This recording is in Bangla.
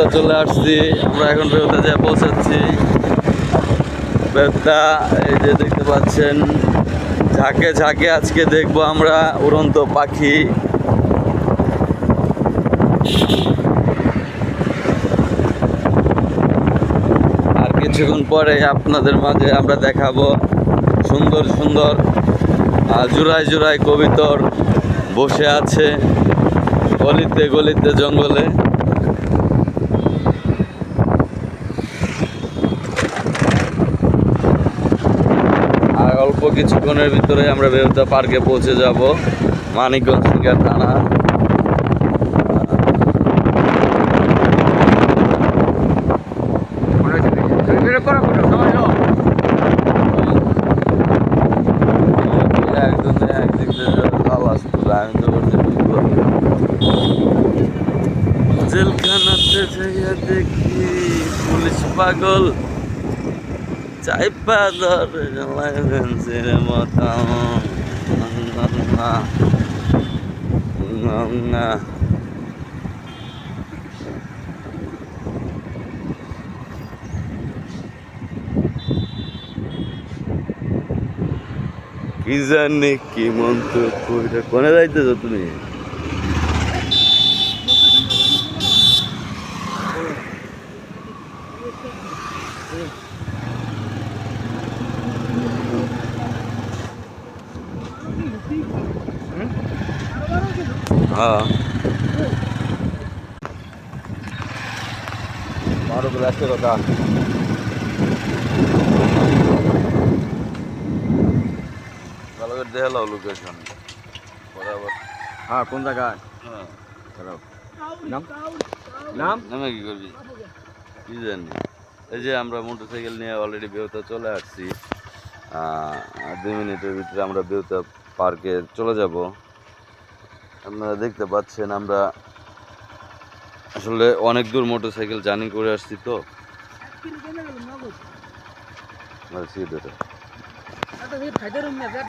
বেউতা চলে আসছি। আমরা এখন বেউতা যেয়ে পৌঁছাচ্ছি। বেউতা এই যে দেখতে পাচ্ছেন, ঝাঁকে ঝাঁকে আজকে দেখবো আমরা উড়ন্ত পাখি। আর কিছুক্ষণ পরে আপনাদের মাঝে আমরা দেখাবো সুন্দর সুন্দর জোড়ায় জোড়ায় কবিতর বসে আছে গলিতে গলিতে জঙ্গলে। আর অল্প কিছুক্ষণের ভিতরে আমরা বেউতা পার্কে পৌঁছে যাব, মানিকগঞ্জ সিঙ্গার থানা। জেলখানাতে যাইয়া দেখি পুলিশ পাগল চাইপা ধরে লাইসেন্সের মতো। কি জানি কি মন্ত্র কইরা কোনে যাইতেছ তুমি? হ্যাঁ, মারো তো ব্যস্ত কথা। ভালো করে দেখে লাও লোকেশন বরাবর। হ্যাঁ, কোন জায়গায়? হ্যাঁ, নাম নাম নামে কি করবি কি জানি। এই যে আমরা মোটরসাইকেল নিয়ে অলরেডি বেউতা চলে আসছি। 2 মিনিটের ভিতরে আমরা বেউতা পার্কে চলে যাব। আপনারা দেখতে পাচ্ছেন আমরা আসলে অনেক দূর মোটরসাইকেল জার্নি করে আসছি তো।